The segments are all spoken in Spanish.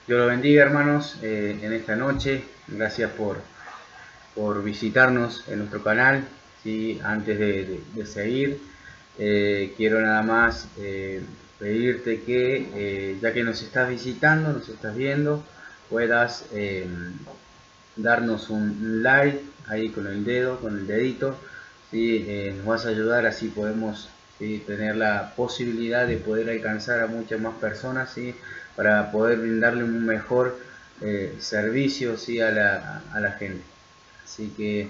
Dios los bendiga, hermanos, en esta noche. Gracias por visitarnos en nuestro canal. ¿Sí? Antes de seguir, quiero nada más pedirte que, ya que nos estás visitando, nos estás viendo, puedas darnos un like ahí con el dedo, con el dedito. ¿Sí? Nos vas a ayudar, así podemos, ¿sí?, tener la posibilidad de poder alcanzar a muchas más personas, ¿sí?, para poder brindarle un mejor servicio, ¿sí?, a la gente. Así que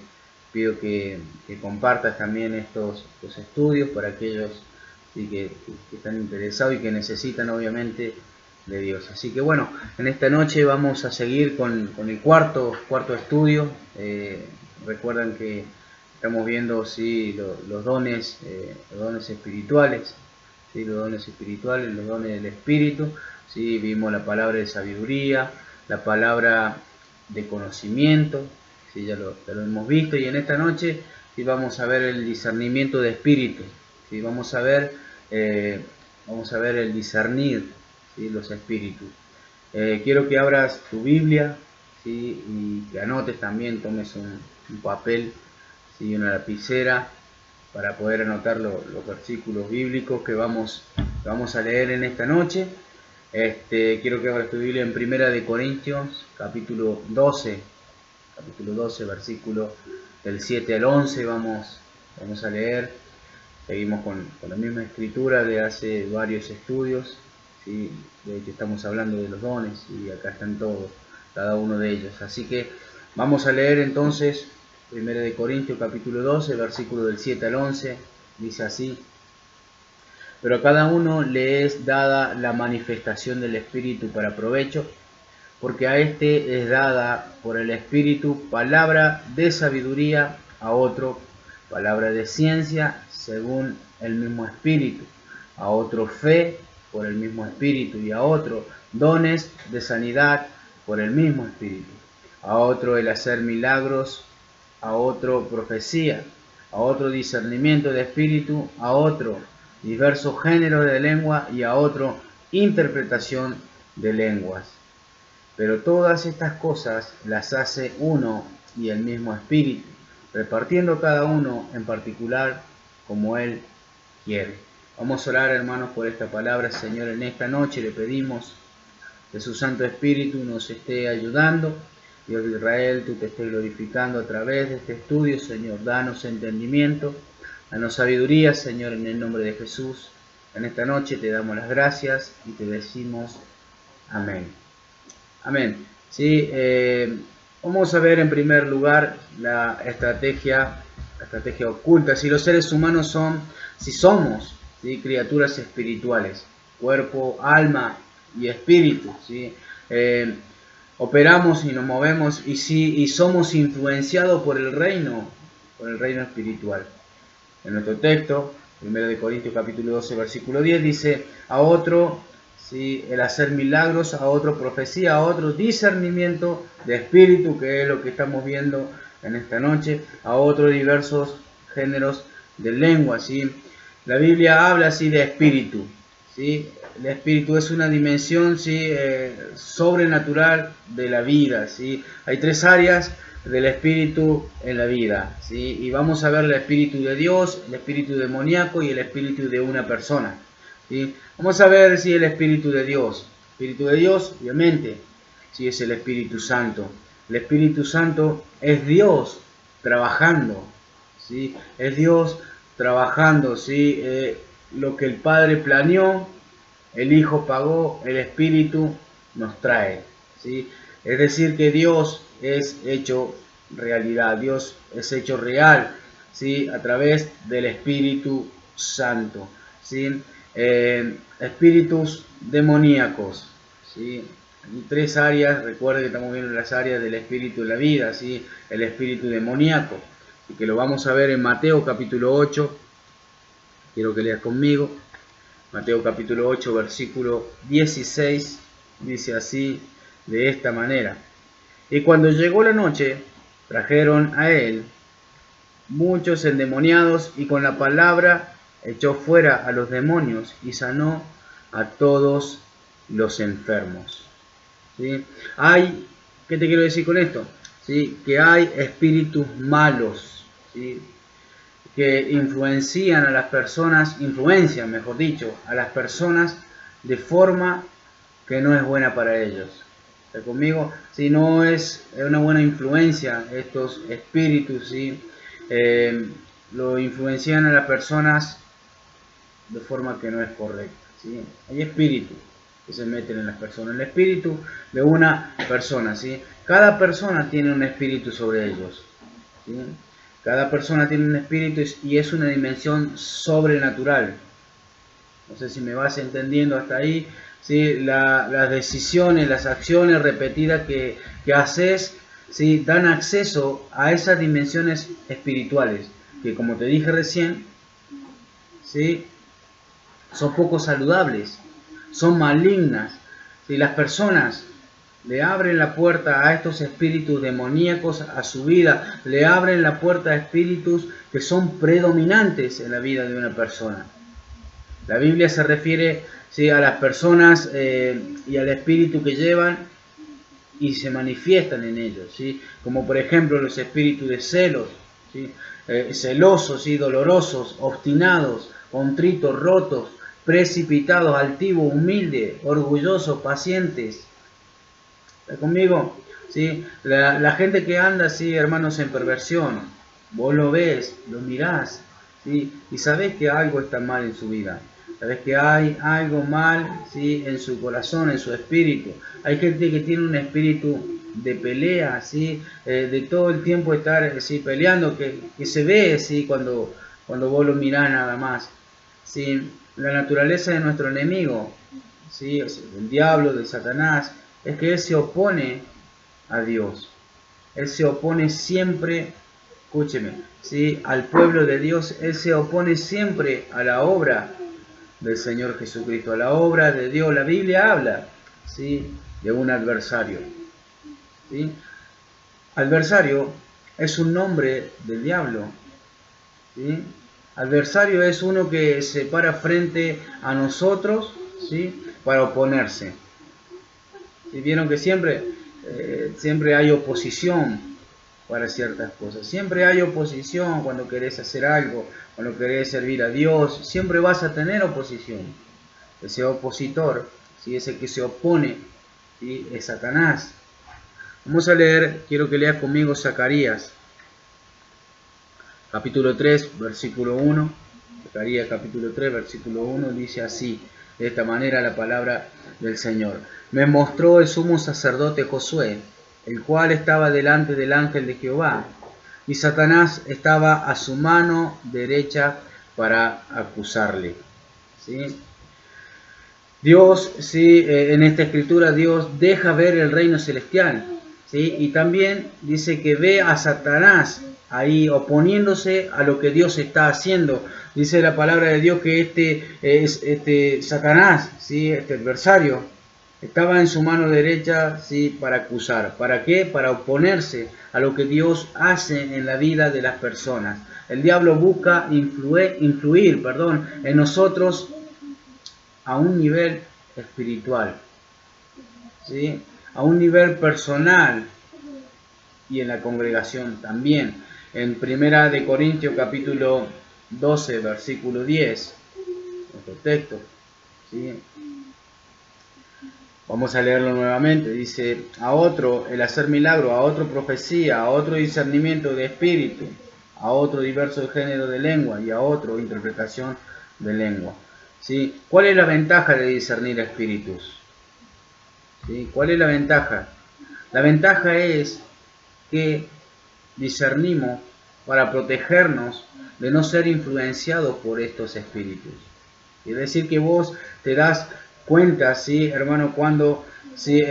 pido que compartas también estos estudios para aquellos, ¿sí?, que están interesados y que necesitan obviamente de Dios. Así que bueno, en esta noche vamos a seguir con el cuarto estudio. Recuerdan que estamos viendo, ¿sí?, los dones espirituales, ¿sí?, los dones espirituales, los dones del Espíritu. ¿Sí? Vimos la palabra de sabiduría, la palabra de conocimiento, ¿sí?, ya lo hemos visto, y en esta noche, ¿sí?, vamos a ver el discernimiento de espíritu, ¿sí?, vamos a ver el discernir, ¿sí?, los espíritus. Quiero que abras tu Biblia, ¿sí?, y que anotes también, tomes un papel, ¿sí?, una lapicera para poder anotar los versículos bíblicos que vamos a leer en esta noche. Quiero que abras tu Biblia en Primera de Corintios, capítulo 12, versículo del 7 al 11, vamos a leer. Seguimos con la misma escritura de hace varios estudios, ¿sí? De hecho estamos hablando de los dones y acá están todos, cada uno de ellos. Así que vamos a leer entonces 1 de Corintios capítulo 12, versículo del 7 al 11, dice así: pero a cada uno le es dada la manifestación del Espíritu para provecho, porque a este es dada por el Espíritu palabra de sabiduría, a otro palabra de ciencia según el mismo Espíritu, a otro fe por el mismo Espíritu, y a otro dones de sanidad por el mismo Espíritu, a otro el hacer milagros, a otro profecía, a otro discernimiento de espíritu, a otro diversos géneros de lengua, y a otro interpretación de lenguas. Pero todas estas cosas las hace uno y el mismo Espíritu, repartiendo cada uno en particular como Él quiere. Vamos a orar, hermanos, por esta palabra. Señor, en esta noche le pedimos que su Santo Espíritu nos esté ayudando. Dios de Israel, tú te estés glorificando a través de este estudio. Señor, danos entendimiento, danos sabiduría, Señor, en el nombre de Jesús. En esta noche te damos las gracias y te decimos amén. Amén. Sí, vamos a ver en primer lugar la estrategia oculta. Si los seres humanos somos, ¿sí?, criaturas espirituales, cuerpo, alma y espíritu, ¿sí? Operamos y nos movemos y somos influenciados por el reino espiritual. En nuestro texto, 1 de Corintios capítulo 12, versículo 10, dice: a otro, ¿sí?, el hacer milagros, a otro profecía, a otro discernimiento de espíritu, que es lo que estamos viendo en esta noche, a otros diversos géneros de lengua, ¿sí? La Biblia habla así de espíritu, ¿sí? El espíritu es una dimensión, ¿sí?, sobrenatural de la vida, ¿sí? Hay tres áreas del espíritu en la vida, ¿sí? Y vamos a ver el espíritu de Dios, el espíritu demoníaco y el espíritu de una persona, ¿sí? Vamos a ver si el espíritu de Dios, obviamente, sí, es el Espíritu Santo. El Espíritu Santo es Dios trabajando, ¿sí? Es Dios trabajando, ¿sí? Lo que el Padre planeó, el Hijo pagó, el Espíritu nos trae, ¿sí? Es decir, que Dios es hecho realidad, Dios es hecho real, ¿sí?, a través del Espíritu Santo, ¿sí? Espíritus demoníacos, ¿sí? Hay tres áreas. Recuerden que estamos viendo las áreas del espíritu de la vida, ¿sí? El espíritu demoníaco, y que lo vamos a ver en Mateo capítulo 8. Quiero que leas conmigo. Mateo capítulo 8, versículo 16, dice así, de esta manera: y cuando llegó la noche, trajeron a él muchos endemoniados, y con la palabra echó fuera a los demonios y sanó a todos los enfermos. ¿sí? ¿Qué te quiero decir con esto? ¿Sí? Que hay espíritus malos, ¿sí? Que influencian a las personas, influencian, mejor dicho, a las personas de forma que no es buena para ellos. ¿Está conmigo? Si no es una buena influencia, estos espíritus, ¿sí? Lo influencian a las personas de forma que no es correcta, ¿sí? Hay espíritus que se meten en las personas, el espíritu de una persona, ¿sí? Cada persona tiene un espíritu sobre ellos, ¿sí? Cada persona tiene un espíritu y es una dimensión sobrenatural. No sé si me vas entendiendo hasta ahí, ¿sí? Las decisiones, las acciones repetidas que haces, ¿sí? Dan acceso a esas dimensiones espirituales, que como te dije recién, ¿sí? Son poco saludables, son malignas. Si las personas le abren la puerta a estos espíritus demoníacos a su vida, le abren la puerta a espíritus que son predominantes en la vida de una persona. La Biblia se refiere, ¿sí? A las personas y al espíritu que llevan y se manifiestan en ellos, ¿sí? Como por ejemplo los espíritus de celos, ¿sí? Celosos y dolorosos, obstinados, contritos, rotos, precipitados, altivos, humildes, orgullosos, pacientes. ¿Está conmigo? ¿Sí? La gente que anda así, hermanos, en perversión, vos lo ves, lo mirás, ¿sí? Y sabés que algo está mal en su vida. Sabés que hay algo mal, ¿sí? En su corazón, en su espíritu. Hay gente que tiene un espíritu de pelea, ¿sí? De todo el tiempo estar, ¿sí? Peleando, que se ve, ¿sí? Cuando vos lo mirás nada más. ¿Sí? La naturaleza de nuestro enemigo, ¿sí? El diablo, de Satanás, es que él se opone a Dios. Él se opone siempre, escúcheme, ¿sí? Al pueblo de Dios. Él se opone siempre a la obra del Señor Jesucristo, a la obra de Dios. La Biblia habla, ¿sí? De un adversario, ¿sí? Adversario es un nombre del diablo, ¿sí? Adversario es uno que se para frente a nosotros, ¿sí? Para oponerse. ¿Sí? Vieron que siempre hay oposición para ciertas cosas. Siempre hay oposición cuando querés hacer algo, cuando querés servir a Dios. Siempre vas a tener oposición. Ese opositor, ¿sí? Ese que se opone, ¿sí? Es Satanás. Vamos a leer, quiero que leas conmigo Zacarías, capítulo 3, versículo 1. Zacarías capítulo 3, versículo 1 dice así, de esta manera la palabra del Señor. Me mostró el sumo sacerdote Josué, el cual estaba delante del ángel de Jehová, y Satanás estaba a su mano derecha para acusarle. ¿Sí? Dios, ¿sí? En esta escritura Dios deja ver el reino celestial, ¿sí? Y también dice que ve a Satanás ahí oponiéndose a lo que Dios está haciendo. Dice la palabra de Dios que este Satanás, ¿sí? Este adversario, estaba en su mano derecha, ¿sí? Para acusar. ¿Para qué? Para oponerse a lo que Dios hace en la vida de las personas. El diablo busca influir, en nosotros a un nivel espiritual, ¿sí? A un nivel personal y en la congregación también. En Primera de Corintios capítulo 12, versículo 10, nuestro texto, ¿sí? Vamos a leerlo nuevamente. Dice, a otro el hacer milagro, a otro profecía, a otro discernimiento de espíritu, a otro diverso género de lengua y a otro interpretación de lengua. ¿Sí? ¿Cuál es la ventaja de discernir espíritus? ¿Sí? ¿Cuál es la ventaja? La ventaja es que discernimos para protegernos de no ser influenciados por estos espíritus. Es decir, que vos te das cuenta, ¿sí, hermano? ¿Sí?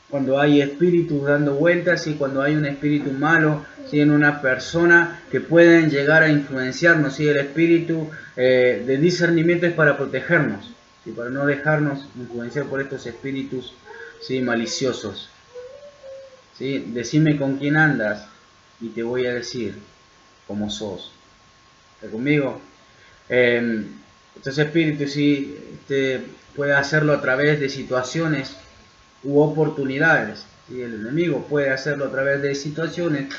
Cuando hay espíritus dando vueltas y cuando hay un espíritu malo, ¿sí? En una persona que pueden llegar a influenciarnos, ¿sí? El espíritu de discernimiento es para protegernos, ¿sí? Para no dejarnos influenciar por estos espíritus, ¿sí? Maliciosos, ¿sí? Decime con quién andas y te voy a decir cómo sos. ¿Está conmigo? Estos espíritus, ¿sí? Puede hacerlo a través de situaciones, u oportunidades. ¿Sí? El enemigo puede hacerlo a través de situaciones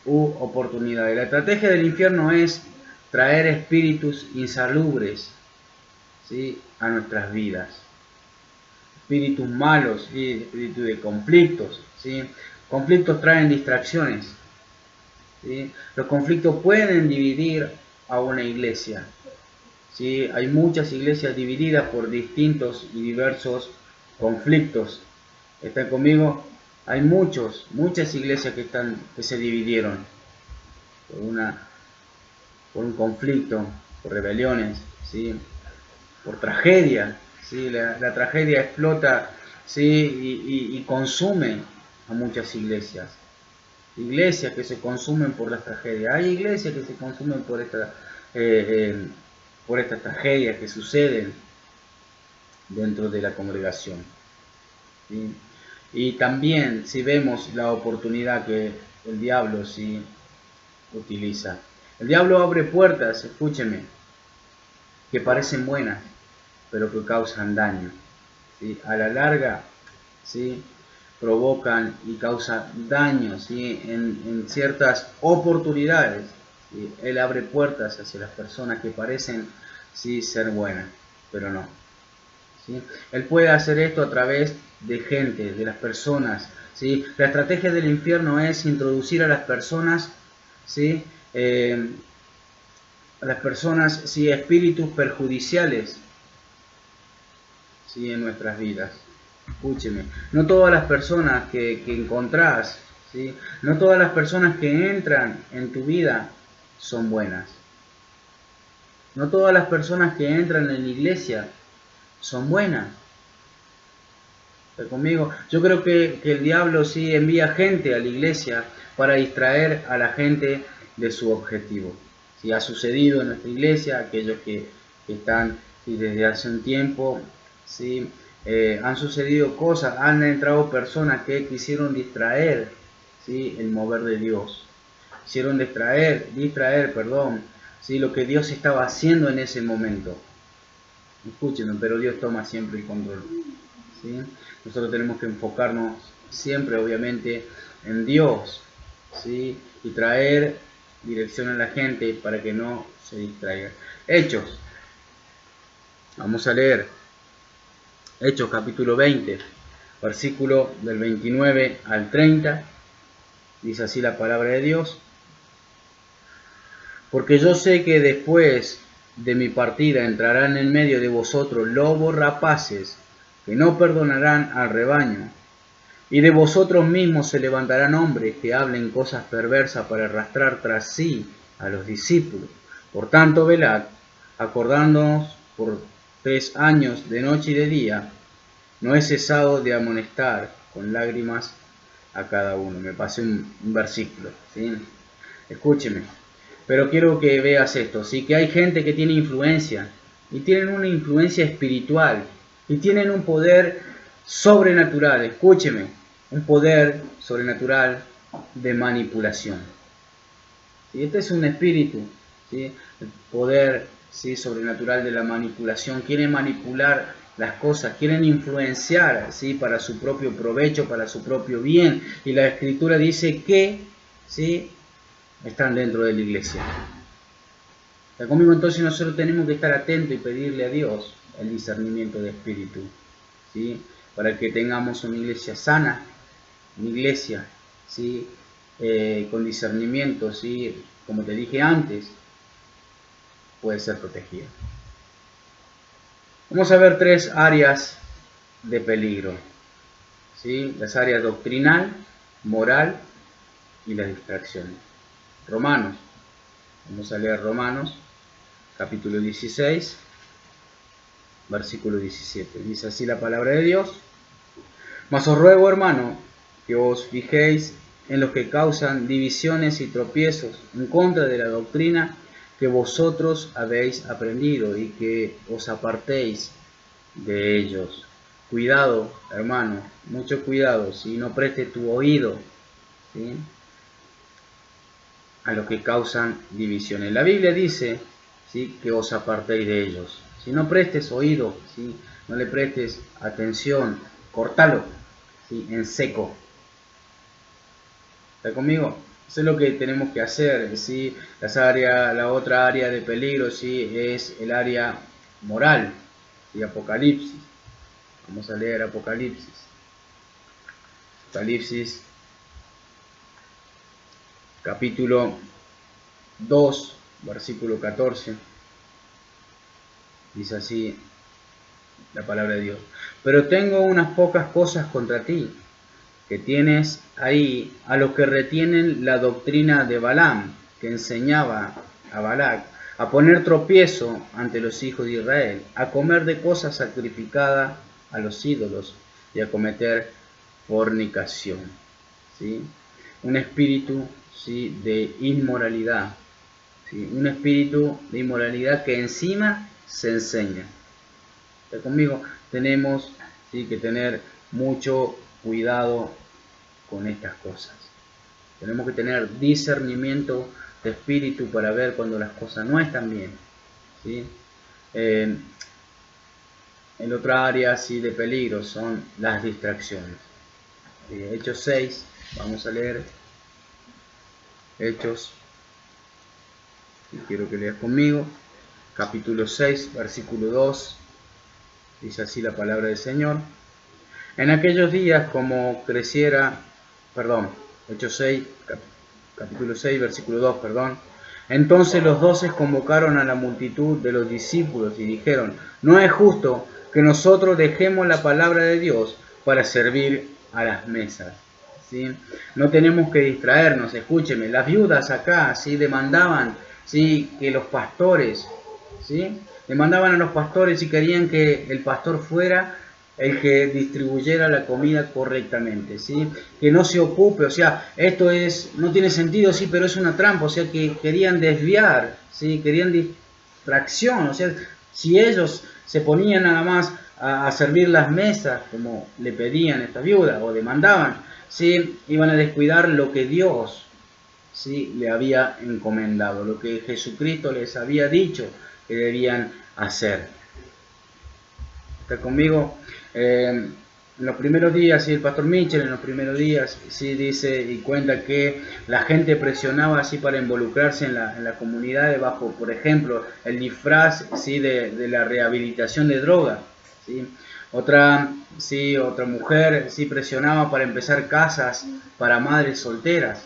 u oportunidades. La estrategia del infierno es traer espíritus insalubres, ¿sí? a nuestras vidas. Espíritus malos, ¿sí? Espíritus de conflictos. ¿Sí? Conflictos traen distracciones. ¿Sí? Los conflictos pueden dividir a una iglesia. ¿Sí? Hay muchas iglesias divididas por distintos y diversos conflictos. ¿Están conmigo? Hay muchas iglesias que se dividieron por un conflicto, por rebeliones, ¿sí? Por tragedia. ¿Sí? La tragedia explota, ¿sí? y consume a muchas iglesias. Iglesias que se consumen por las tragedias. Hay iglesias que se consumen por estas tragedias que suceden dentro de la congregación. ¿Sí? Y también si vemos la oportunidad que el diablo sí utiliza. El diablo abre puertas, escúcheme, que parecen buenas, pero que causan daño. ¿Sí? A la larga, ¿sí? provocan y causan daño, ¿sí? en ciertas oportunidades. ¿Sí? Él abre puertas hacia las personas que parecen sí ser buenas, pero no. ¿Sí? Él puede hacer esto a través de gente, de las personas. ¿Sí? La estrategia del infierno es introducir a las personas, ¿sí? A las personas, ¿sí? espíritus perjudiciales, ¿sí? en nuestras vidas. Escúcheme, no todas las personas que encontrás, ¿sí? no todas las personas que entran en tu vida son buenas. No todas las personas que entran en la iglesia son buenas. ¿Está conmigo? Yo creo que el diablo sí envía gente a la iglesia para distraer a la gente de su objetivo. Si ha sucedido en nuestra iglesia, aquellos que están ¿sí? desde hace un tiempo, ¿sí? Han sucedido cosas, han entrado personas que quisieron distraer ¿sí? el mover de Dios. Quisieron distraer, ¿sí? lo que Dios estaba haciendo en ese momento. Escúchenme, pero Dios toma siempre el control. ¿Sí? Nosotros tenemos que enfocarnos siempre, obviamente, en Dios, ¿sí? y traer dirección a la gente para que no se distraiga. Hechos, vamos a leer Hechos capítulo 20, versículo del 29 al 30, dice así la palabra de Dios: porque yo sé que después de mi partida entrarán en medio de vosotros lobos rapaces que no perdonarán al rebaño. Y de vosotros mismos se levantarán hombres que hablen cosas perversas para arrastrar tras sí a los discípulos. Por tanto, velad, acordándonos por 3 años de noche y de día, no he cesado de amonestar con lágrimas a cada uno. Me pasé un versículo, ¿sí? Escúcheme, pero quiero que veas esto, ¿sí? Que hay gente que tiene influencia, y tienen una influencia espiritual, y tienen un poder sobrenatural, escúcheme, un poder sobrenatural de manipulación. ¿Sí? Este es un espíritu, ¿sí? El poder ¿sí? sobrenatural de la manipulación. Quieren manipular las cosas, quieren influenciar ¿sí? para su propio provecho, para su propio bien. Y la Escritura dice que ¿sí? están dentro de la iglesia. ¿Está conmigo? Entonces nosotros tenemos que estar atentos y pedirle a Dios el discernimiento de espíritu, ¿sí? Para que tengamos una iglesia sana, una iglesia ¿sí? Con discernimiento, ¿sí? Como te dije antes, puede ser protegida. Vamos a ver 3 áreas de peligro, ¿sí? Las áreas doctrinal, moral y las distracciones. Romanos, vamos a leer Romanos capítulo 16, versículo 17. Dice así la palabra de Dios: mas os ruego, hermano, que os fijéis en los que causan divisiones y tropiezos en contra de la doctrina que vosotros habéis aprendido, y que os apartéis de ellos. Cuidado, hermano, mucho cuidado, si no prestes tu oído, ¿sí? a los que causan divisiones. La Biblia dice ¿sí? que os apartéis de ellos. Si no prestes oído, ¿sí? no le prestes atención, cortalo. ¿sí? En seco. ¿Está conmigo? Eso es lo que tenemos que hacer, ¿sí? La otra área de peligro, ¿sí? Es el área moral, ¿sí? Apocalipsis. Vamos a leer Apocalipsis. Apocalipsis, capítulo 2, versículo 14. Dice así la palabra de Dios. Pero tengo unas pocas cosas contra ti, que tienes ahí a los que retienen la doctrina de Balaam, que enseñaba a Balac a poner tropiezo ante los hijos de Israel, a comer de cosas sacrificadas a los ídolos y a cometer fornicación. ¿Sí? Un espíritu, ¿sí?, de inmoralidad. ¿Sí? Un espíritu de inmoralidad que encima se enseña. ¿Está conmigo? Tenemos, ¿sí?, que tener mucho cuidado con estas cosas. Tenemos que tener discernimiento de espíritu para ver cuando las cosas no están bien. ¿Sí? En otra área así de peligro son las distracciones. Hechos 6, vamos a leer Hechos, y quiero que leas conmigo, capítulo 6, versículo 2, dice así la palabra del Señor. En aquellos días como creciera, Hechos 6, capítulo 6, versículo 2, Entonces los 12 convocaron a la multitud de los discípulos y dijeron, no es justo que nosotros dejemos la palabra de Dios para servir a las mesas. ¿Sí? No tenemos que distraernos, escúcheme, las viudas acá, ¿sí?, demandaban, ¿sí?, que los pastores, ¿sí?, demandaban a los pastores y querían que el pastor fuera el que distribuyera la comida correctamente, ¿sí? Que no se ocupe, o sea, esto no tiene sentido, sí, pero es una trampa, o sea, que querían desviar, ¿sí? Querían distracción, o sea, si ellos se ponían nada más a servir las mesas, como le pedían estas viudas, o demandaban, ¿sí?, iban a descuidar lo que Dios, ¿sí?, le había encomendado, lo que Jesucristo les había dicho que debían hacer. ¿Está conmigo? En los primeros días, sí, el pastor Mitchell en los primeros días sí dice y cuenta que la gente presionaba así para involucrarse en la comunidad bajo, por ejemplo, el disfraz, sí, de la rehabilitación de droga, ¿sí? Otra mujer sí presionaba para empezar casas para madres solteras.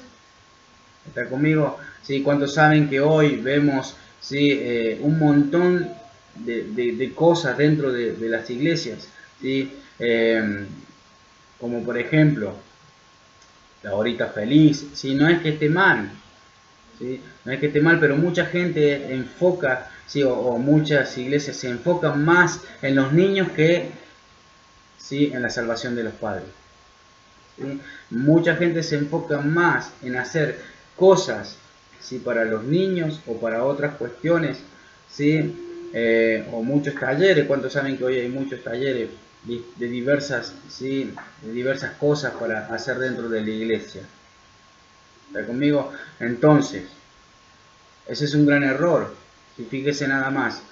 ¿Está conmigo? ¿Sí? ¿Cuántos saben que hoy vemos, sí, un montón de cosas dentro de las iglesias? ¿Sí? Como por ejemplo, la horita feliz, ¿sí? No es que esté mal, ¿sí? No es que esté mal, pero mucha gente enfoca, ¿sí?, o muchas iglesias se enfocan más en los niños que, ¿sí?, en la salvación de los padres. ¿Sí? Mucha gente se enfoca más en hacer cosas, ¿sí?, para los niños o para otras cuestiones, ¿sí? O muchos talleres. ¿Cuántos saben que hoy hay muchos talleres de diversas, ¿sí?, de diversas cosas para hacer dentro de la iglesia? ¿Está conmigo? Entonces, ese es un gran error. Y fíjese nada más,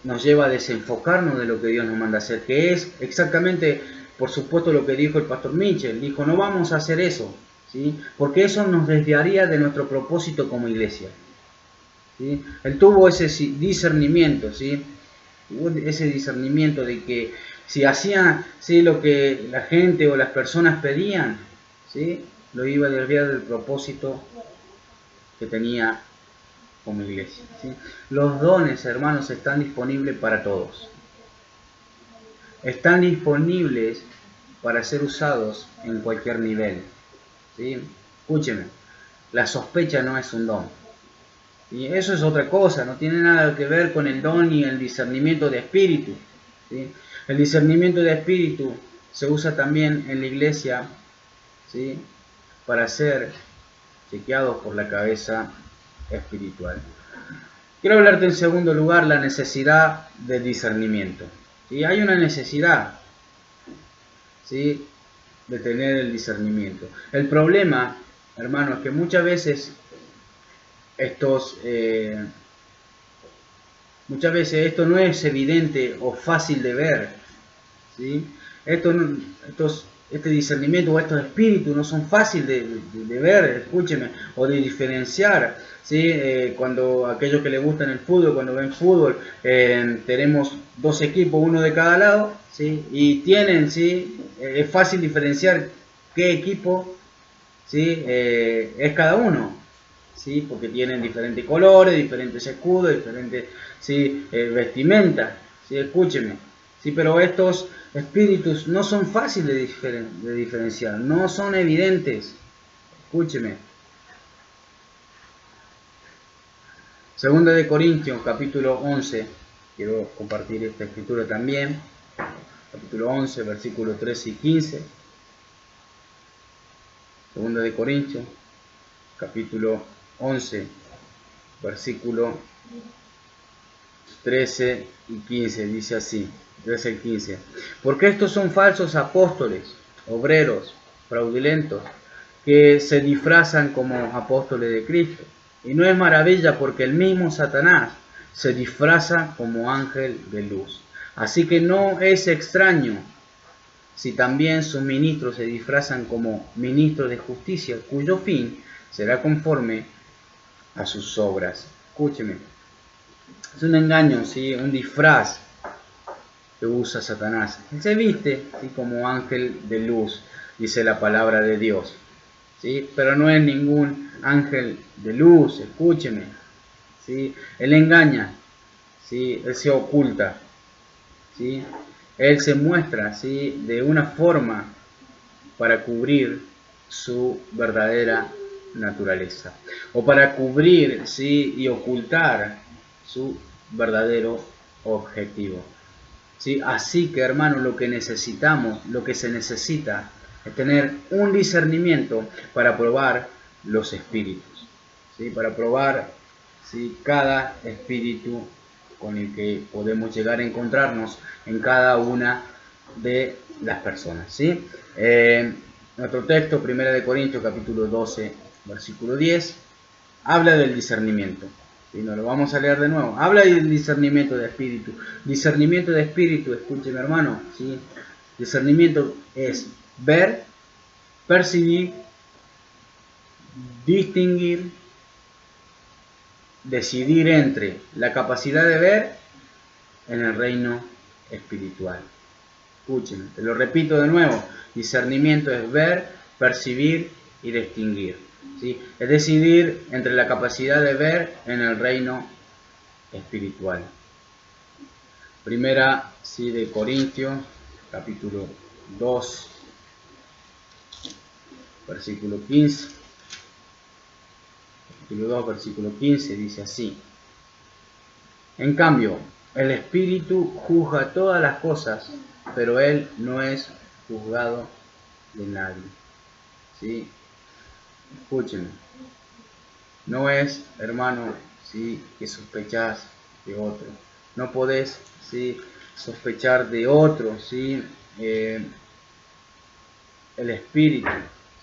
nos lleva a desenfocarnos de lo que Dios nos manda hacer, que es exactamente, por supuesto, lo que dijo el pastor Mitchell. Dijo, no vamos a hacer eso, ¿sí?, porque eso nos desviaría de nuestro propósito como iglesia. ¿Sí? Él tuvo ese discernimiento, ¿sí? Tuvo ese discernimiento de que si hacía, ¿sí?, lo que la gente o las personas pedían, ¿sí?, lo iba a desviar del propósito que tenía como iglesia, ¿sí? Los dones, hermanos, están disponibles para todos. Están disponibles para ser usados en cualquier nivel, ¿sí? Escúcheme, la sospecha no es un don. Y eso es otra cosa, no tiene nada que ver con el don y el discernimiento de espíritu, ¿sí? El discernimiento de espíritu se usa también en la iglesia, ¿sí?, para ser chequeados por la cabeza espiritual. Quiero hablarte en segundo lugar la necesidad de discernimiento. ¿Sí? Hay una necesidad, ¿sí?, de tener el discernimiento. El problema, hermano, es que muchas veces esto no es evidente o fácil de ver, ¿sí? Estos este discernimiento o estos espíritus no son fáciles de ver, escúcheme, o de diferenciar. ¿Sí? Cuando aquellos que les gustan el fútbol, cuando ven fútbol, tenemos dos equipos, uno de cada lado, ¿sí? Y tienen, ¿sí? Es fácil diferenciar qué equipo, ¿sí? Es cada uno, ¿sí? Porque tienen diferentes colores, diferentes escudos, diferentes, ¿sí? Vestimentas, ¿sí? Escúcheme, ¿sí? Pero estos espíritus no son fáciles de diferenciar, no son evidentes, escúcheme. Segunda de Corintios, capítulo 11, quiero compartir esta escritura también, capítulo 11, versículos 13 y 15. Segunda de Corintios, capítulo 11, versículo 13 y 15, dice así, 13 y 15. Porque estos son falsos apóstoles, obreros, fraudulentos, que se disfrazan como apóstoles de Cristo. Y no es maravilla porque el mismo Satanás se disfraza como ángel de luz. Así que no es extraño si también sus ministros se disfrazan como ministros de justicia, cuyo fin será conforme a sus obras. Escúcheme, es un engaño, ¿sí? Un disfraz que usa Satanás. Él se viste, ¿sí? Como ángel de luz, dice la palabra de Dios, ¿sí? Pero no es ningún ángel de luz, escúcheme, ¿sí? Él engaña, ¿sí? Él se oculta, ¿sí? Él se muestra, ¿sí? De una forma para cubrir su verdadera naturaleza, o para cubrir, ¿sí? Y ocultar su verdadero objetivo, ¿sí? Así que, hermanos, lo que necesitamos, lo que se necesita es tener un discernimiento para probar los espíritus, ¿sí? Para probar, ¿sí? Cada espíritu con el que podemos llegar a encontrarnos en cada una de las personas, ¿sí? Nuestro texto, 1 de Corintios, capítulo 12, versículo 10, habla del discernimiento. Y no lo vamos a leer de nuevo. Habla del discernimiento de espíritu. Discernimiento de espíritu, escúcheme, hermano, ¿sí? Discernimiento es ver, percibir, distinguir, decidir entre la capacidad de ver en el reino espiritual. Escuchen, te lo repito de nuevo. Discernimiento es ver, percibir y distinguir, ¿sí? Es decidir entre la capacidad de ver en el reino espiritual. Primera, ¿sí? De Corintios, capítulo 2, versículo 15. Capítulo 2, versículo 15 dice así. En cambio, el Espíritu juzga todas las cosas, pero Él no es juzgado de nadie, ¿sí? Escúchenme. No es, hermano, ¿sí? Que sospechás de otro. No podés, ¿sí? Sospechar de otro, ¿sí? El espíritu,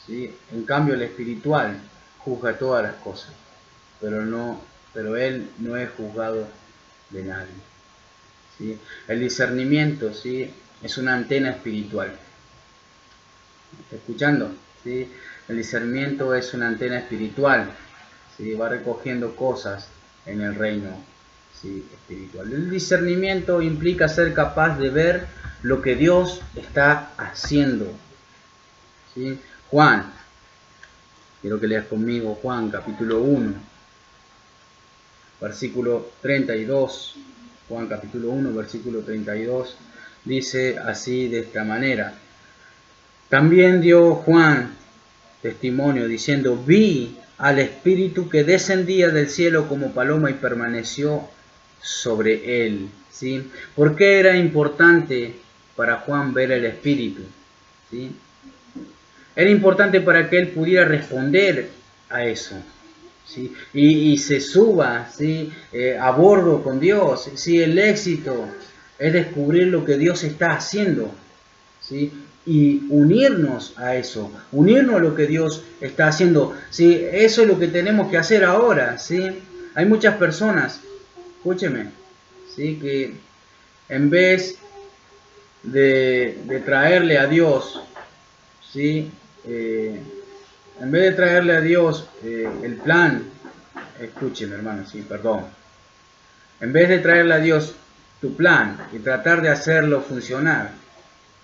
¿sí? En cambio el espiritual juzga todas las cosas, pero él no es juzgado de nadie, ¿sí? El discernimiento, ¿sí? Es una antena espiritual. ¿Está escuchando? ¿Sí? El discernimiento es una antena espiritual, ¿sí? Va recogiendo cosas en el reino, ¿sí? Espiritual. El discernimiento implica ser capaz de ver lo que Dios está haciendo, ¿sí? Juan, quiero que leas conmigo Juan capítulo 1, versículo 32. Juan capítulo 1, versículo 32, dice así de esta manera. También dio Juan testimonio diciendo, vi al Espíritu que descendía del cielo como paloma y permaneció sobre él, ¿sí? ¿Por qué era importante para Juan ver el Espíritu? ¿Sí? Era importante para que él pudiera responder a eso, ¿sí? Y se suba, ¿sí? A bordo con Dios, ¿sí? El éxito es descubrir lo que Dios está haciendo, ¿sí? Y unirnos a eso, unirnos a lo que Dios está haciendo, ¿sí? Eso es lo que tenemos que hacer ahora, ¿sí? Hay muchas personas, escúcheme, ¿sí? Que en vez de traerle a Dios, ¿sí? En vez de traerle a Dios el plan, escúcheme hermano, sí, perdón. En vez de traerle a Dios tu plan y tratar de hacerlo funcionar,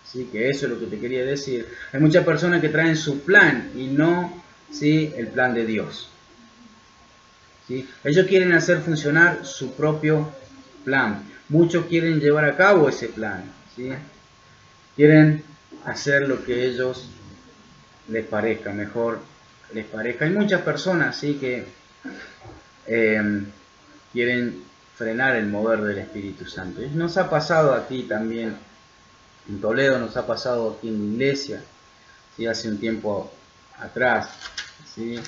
¿sí? Que eso es lo que te quería decir. Hay muchas personas que traen su plan y no, ¿sí? El plan de Dios. ¿Sí? Ellos quieren hacer funcionar su propio plan. Muchos quieren llevar a cabo ese plan. ¿Sí? Quieren hacer lo que ellos les parezca, mejor les parezca. Hay muchas personas, ¿sí? Que quieren frenar el mover del Espíritu Santo. Y nos ha pasado aquí también, en Toledo, nos ha pasado aquí en la iglesia, ¿sí? Hace un tiempo atrás. ¿Sí?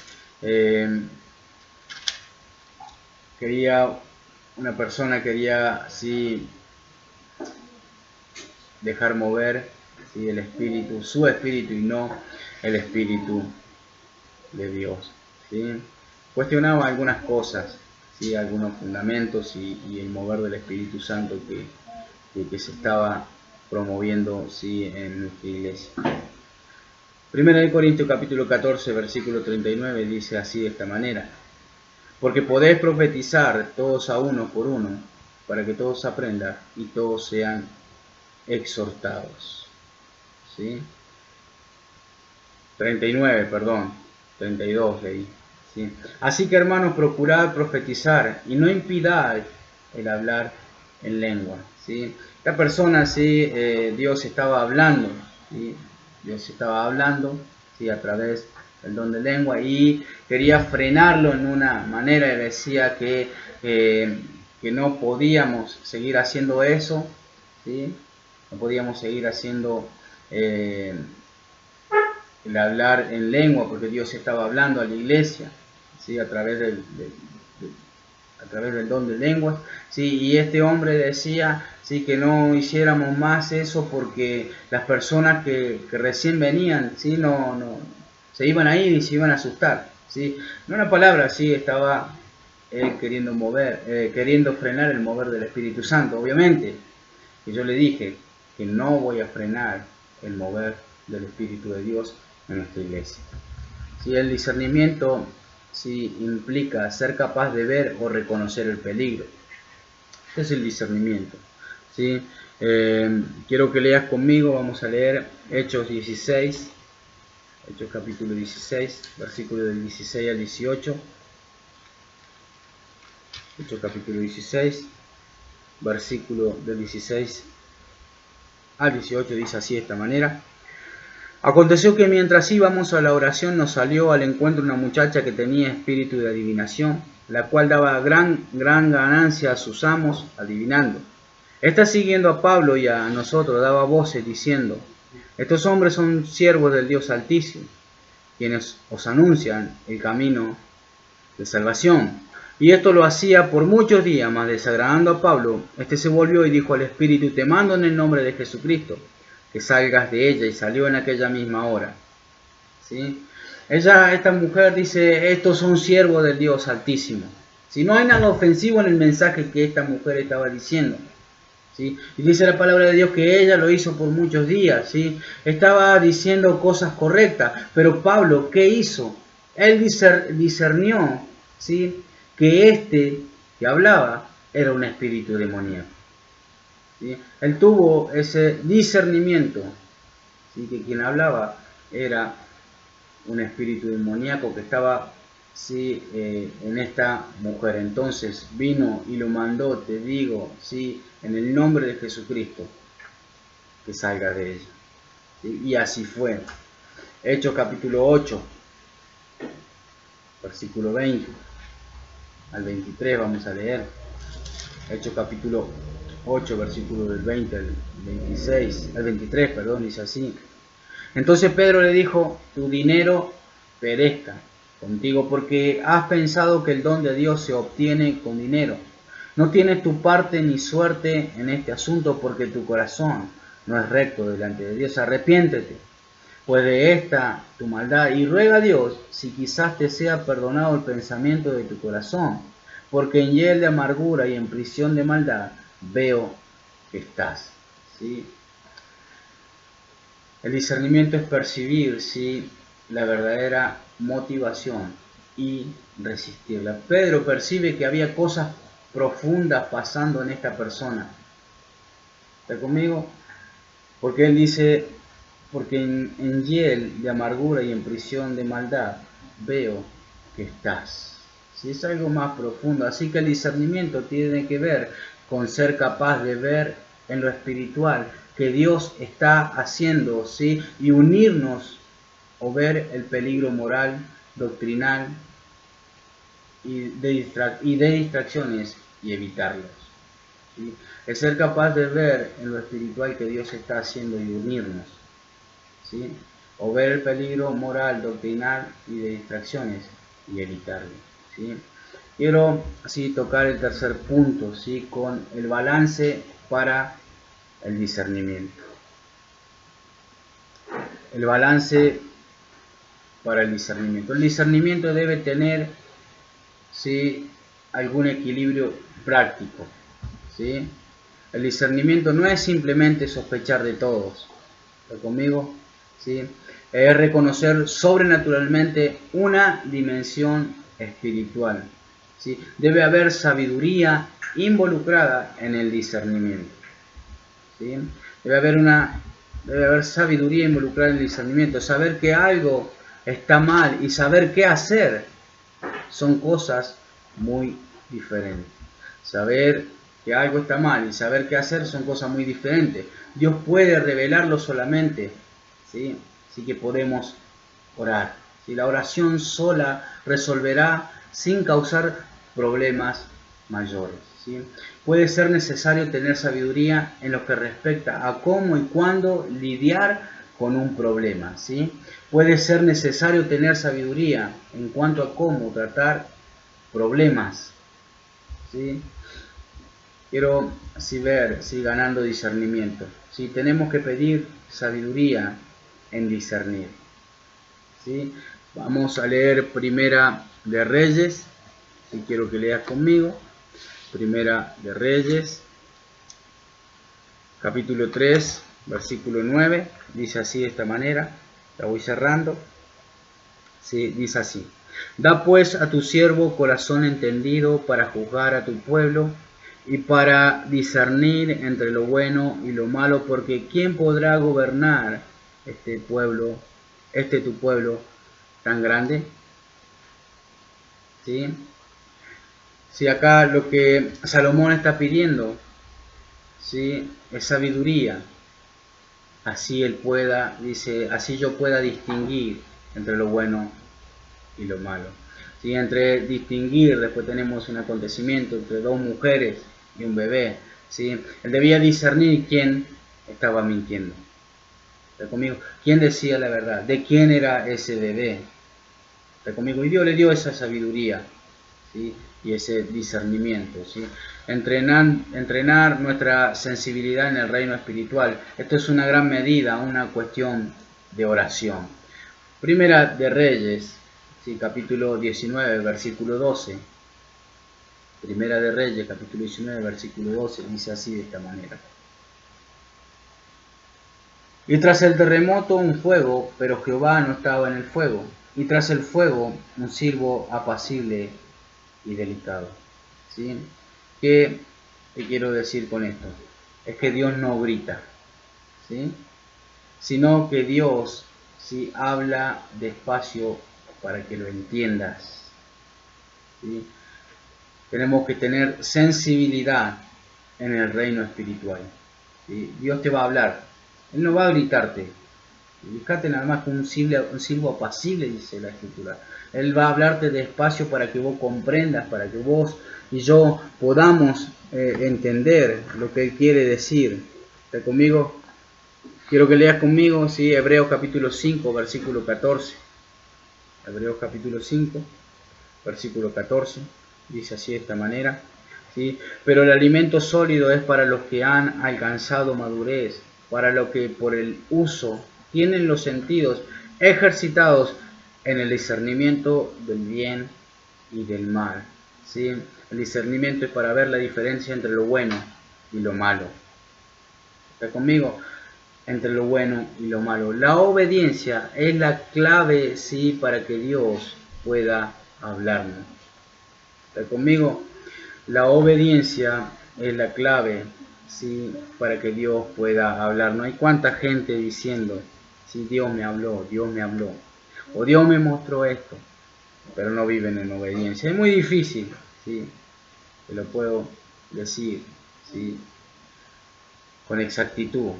Una persona quería sí dejar mover, ¿sí? El espíritu, su espíritu y no el espíritu de Dios, ¿sí? Cuestionaba algunas cosas, ¿sí? Algunos fundamentos y el mover del Espíritu Santo que se estaba promoviendo, ¿sí? En nuestra iglesia. Primera de Corintios capítulo 14 versículo 39 dice así de esta manera: porque podéis profetizar todos a uno por uno, para que todos aprendan y todos sean exhortados. ¿Sí? 39, perdón, 32 leí. ¿Sí? Así que hermanos, procurad profetizar y no impidáis el hablar en lengua. ¿Sí? Esta persona, ¿sí? Dios estaba hablando, ¿sí? Dios estaba hablando, ¿sí? A través del don de lengua y quería frenarlo en una manera y decía que no podíamos seguir haciendo eso, ¿sí? No podíamos seguir haciendo el hablar en lengua, porque Dios estaba hablando a la iglesia, ¿sí? A través del don de lenguas, ¿sí? Y este hombre decía, ¿sí? Que no hiciéramos más eso porque las personas que recién venían, ¿sí? No, se iban a ir y se iban a asustar, ¿sí? En una palabra, sí, estaba él queriendo queriendo frenar el mover del Espíritu Santo, obviamente. Y yo le dije que no voy a frenar el mover del Espíritu de Dios en nuestra iglesia. Si el discernimiento implica ser capaz de ver o reconocer el peligro. Este es el discernimiento. ¿Sí? Quiero que leas conmigo, vamos a leer Hechos 16, Hechos capítulo 16, versículo del 16 al 18. Hechos capítulo 16, versículo del 16 al 18 dice así de esta manera: aconteció que mientras íbamos a la oración nos salió al encuentro una muchacha que tenía espíritu de adivinación, la cual daba gran ganancia a sus amos adivinando. Esta, siguiendo a Pablo y a nosotros, daba voces diciendo: estos hombres son siervos del Dios Altísimo, quienes os anuncian el camino de salvación. Y esto lo hacía por muchos días, mas desagradando a Pablo, este se volvió y dijo al espíritu: te mando en el nombre de Jesucristo que salgas de ella, y salió en aquella misma hora. ¿Sí? Esta mujer dice: estos son siervos del Dios Altísimo. Si no hay nada ofensivo en el mensaje que esta mujer estaba diciendo. ¿Sí? Y dice la palabra de Dios que ella lo hizo por muchos días. ¿Sí? Estaba diciendo cosas correctas, pero Pablo, ¿qué hizo? Él discernió, ¿sí? Que este que hablaba era un espíritu demoníaco. ¿Sí? Él tuvo ese discernimiento, ¿sí? Que quien hablaba era un espíritu demoníaco que estaba, ¿sí? En esta mujer. Entonces vino y lo mandó, te digo, ¿sí? En el nombre de Jesucristo, que salga de ella. ¿Sí? Y así fue. Hechos capítulo 8, versículo 20 al 23 vamos a leer. Hechos capítulo 8, versículo del 20 al 26, al 23, perdón, dice así: entonces Pedro le dijo: tu dinero perezca contigo, porque has pensado que el don de Dios se obtiene con dinero. No tienes tu parte ni suerte en este asunto, porque tu corazón no es recto delante de Dios. Arrepiéntete pues de esta tu maldad y ruega a Dios si quizás te sea perdonado el pensamiento de tu corazón, porque en hiel de amargura y en prisión de maldad veo que estás. ¿Sí? El discernimiento es percibir, ¿sí?, la verdadera motivación y resistirla. Pedro percibe que había cosas profundas pasando en esta persona. ¿Está conmigo? Porque él dice, porque en hiel de amargura y en prisión de maldad veo que estás. Si es algo más profundo, así que el discernimiento tiene que ver con ser capaz de ver en lo espiritual que Dios está haciendo, ¿sí?, y unirnos o ver el peligro moral, doctrinal y de distracciones y evitarlos, ¿sí? El ser capaz de ver en lo espiritual que Dios está haciendo y unirnos, ¿sí?, o ver el peligro moral, doctrinal y de distracciones y evitarlo, ¿sí? Quiero así tocar el tercer punto, ¿sí?, con el balance para el discernimiento. El balance para el discernimiento. El discernimiento debe tener, ¿sí?, algún equilibrio práctico, ¿sí? El discernimiento no es simplemente sospechar de todos. ¿Está conmigo? ¿Sí? Es reconocer sobrenaturalmente una dimensión espiritual, ¿sí? Debe haber sabiduría involucrada en el discernimiento, ¿sí? Debe haber sabiduría involucrada en el discernimiento. Saber que algo está mal y saber qué hacer son cosas muy diferentes. Saber que algo está mal y saber qué hacer son cosas muy diferentes. Dios puede revelarlo solamente, ¿sí? Así que podemos orar. ¿Sí? La oración sola resolverá sin causar problemas mayores, ¿sí? Puede ser necesario tener sabiduría en lo que respecta a cómo y cuándo lidiar con un problema, ¿sí? Puede ser necesario tener sabiduría en cuanto a cómo tratar problemas, ¿sí? Quiero así ver, ¿sí?, ganando discernimiento, ¿sí? Tenemos que pedir sabiduría en discernir, ¿sí? Vamos a leer Primera de Reyes, si quiero que leas conmigo. Primera de Reyes, capítulo 3, versículo 9, dice así de esta manera, la voy cerrando, ¿sí? Dice así: Da pues a tu siervo corazón entendido para juzgar a tu pueblo y para discernir entre lo bueno y lo malo, porque ¿quién podrá gobernar este pueblo, tu pueblo tan grande? ¿Sí? Si acá lo que Salomón está pidiendo, ¿sí?, es sabiduría, así él pueda, dice, así yo pueda distinguir entre lo bueno y lo malo. ¿Sí? Entre distinguir, después tenemos un acontecimiento entre dos mujeres y un bebé, ¿sí? Él debía discernir quién estaba mintiendo. ¿Está conmigo? ¿Quién decía la verdad? ¿De quién era ese bebé? ¿Está conmigo? Y Dios le dio esa sabiduría, ¿sí?, y ese discernimiento, ¿sí? Entrenar nuestra sensibilidad en el reino espiritual. Esto es una gran medida, una cuestión de oración. Primera de Reyes, ¿sí?, capítulo 19, versículo 12. Primera de Reyes, capítulo 19, versículo 12, dice así de esta manera: Y tras el terremoto un fuego, pero Jehová no estaba en el fuego. Y tras el fuego un silbo apacible y delicado. ¿Sí? ¿Qué te quiero decir con esto? Es que Dios no grita, ¿sí?, sino que Dios, ¿sí?, habla despacio para que lo entiendas, ¿sí? Tenemos que tener sensibilidad en el reino espiritual, ¿sí? Dios te va a hablar, Él no va a gritarte. Fíjate nada más con un silbo apacible, dice la Escritura. Él va a hablarte despacio para que vos comprendas, para que vos y yo podamos entender lo que Él quiere decir. ¿Está conmigo? Quiero que leas conmigo, ¿sí?, Hebreos capítulo 5, versículo 14. Hebreos capítulo 5, versículo 14. Dice así de esta manera, ¿sí? Pero el alimento sólido es para los que han alcanzado madurez, para los que por el uso tienen los sentidos ejercitados en el discernimiento del bien y del mal, ¿sí? El discernimiento es para ver la diferencia entre lo bueno y lo malo. ¿Está conmigo? entre lo bueno y lo malo. La obediencia es la clave, sí, para que Dios pueda hablarnos. ¿Está conmigo? La obediencia es la clave, sí, para que Dios pueda hablar. No hay cuánta gente diciendo, sí, Dios me habló, o Dios me mostró esto, pero no viven en obediencia. Es muy difícil, sí, te lo puedo decir, sí, con exactitud,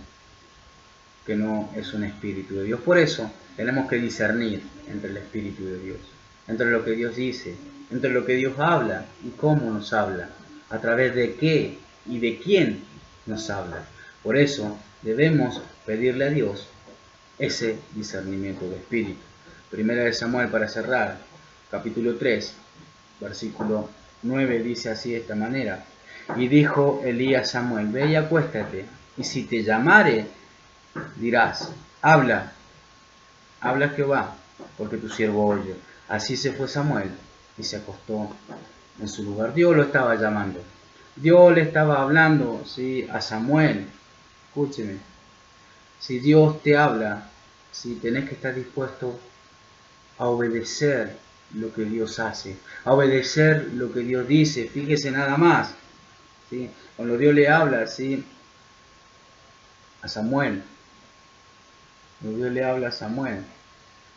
que no es un espíritu de Dios. Por eso tenemos que discernir entre el espíritu de Dios, entre lo que Dios dice, entre lo que Dios habla y cómo nos habla, a través de qué y de quién nos habla. Por eso debemos pedirle a Dios ese discernimiento de espíritu. Primera de Samuel, para cerrar, capítulo 3, versículo 9, dice así de esta manera: y dijo Elías a Samuel, ve y acuéstate, y si te llamare, dirás, habla, habla Jehová, porque tu siervo oye. Así se fue Samuel y se acostó en su lugar. Dios lo estaba llamando. Dios le estaba hablando, ¿sí?, a Samuel. Escúcheme, si Dios te habla, ¿sí?, tenés que estar dispuesto a obedecer lo que Dios hace, a obedecer lo que Dios dice. Fíjese nada más, ¿sí? Cuando Dios le habla, ¿sí?, a Samuel, cuando Dios le habla a Samuel,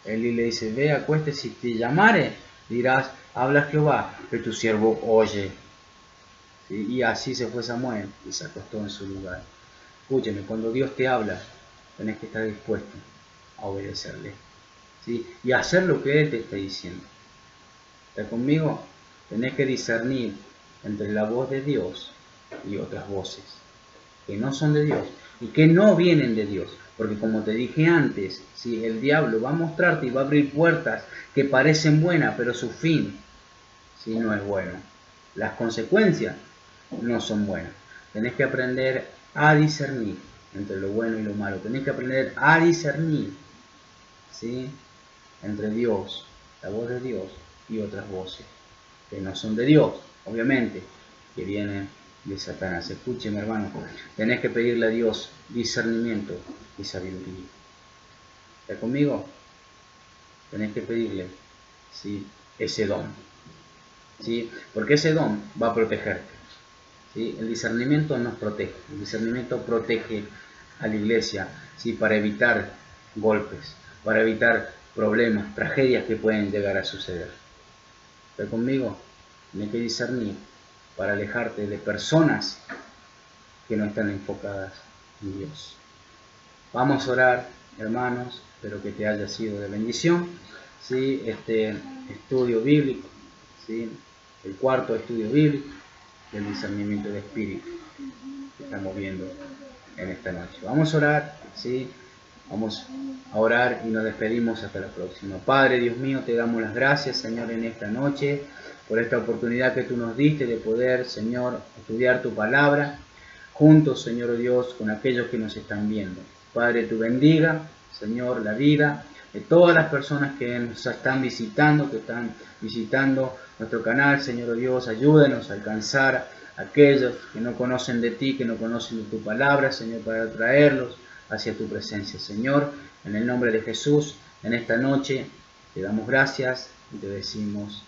Él le dice, ve, acuéstese, si te llamare, dirás, habla Jehová, que tu siervo oye. ¿Sí? Y así se fue Samuel y se acostó en su lugar. Escúcheme, cuando Dios te habla, tenés que estar dispuesto a obedecerle, ¿sí?, y a hacer lo que Él te está diciendo. ¿Está conmigo? Tenés que discernir entre la voz de Dios y otras voces que no son de Dios y que no vienen de Dios. Porque como te dije antes, si el diablo va a mostrarte y va a abrir puertas que parecen buenas, pero su fin, si no es bueno, las consecuencias no son buenas. Tenés que aprender a discernir entre lo bueno y lo malo. Tenés que aprender a discernir, ¿sí?, entre Dios, la voz de Dios, y otras voces que no son de Dios, obviamente, que vienen de Satanás. Escúcheme, hermano, tenés que pedirle a Dios discernimiento y sabiduría. ¿Está conmigo? Tenés que pedirle, ¿sí?, ese don, ¿sí?, porque ese don va a protegerte, ¿sí? El discernimiento nos protege, el discernimiento protege a la iglesia, ¿sí?, para evitar golpes, para evitar problemas, tragedias que pueden llegar a suceder. ¿Está conmigo? Tienes que discernir para alejarte de personas que no están enfocadas en Dios. Vamos a orar, hermanos, espero que te haya sido de bendición, ¿sí?, este estudio bíblico, ¿sí?, el cuarto estudio bíblico del discernimiento de espíritu que estamos viendo en esta noche. Vamos a orar, ¿sí? Vamos a orar y nos despedimos hasta la próxima. Padre, Dios mío, te damos las gracias, Señor, en esta noche, por esta oportunidad que tú nos diste de poder, Señor, estudiar tu palabra, juntos, Señor Dios, con aquellos que nos están viendo. Padre, tú bendiga, Señor, la vida de todas las personas que nos están visitando, que están visitando nuestro canal, Señor Dios. Ayúdanos a alcanzar a aquellos que no conocen de ti, que no conocen de tu palabra, Señor, para traerlos hacia tu presencia, Señor. En el nombre de Jesús, en esta noche, te damos gracias y te decimos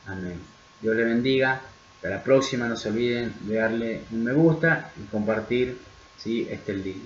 amén. Dios le bendiga. Hasta la próxima. No se olviden de darle un me gusta y compartir, ¿sí?, el link.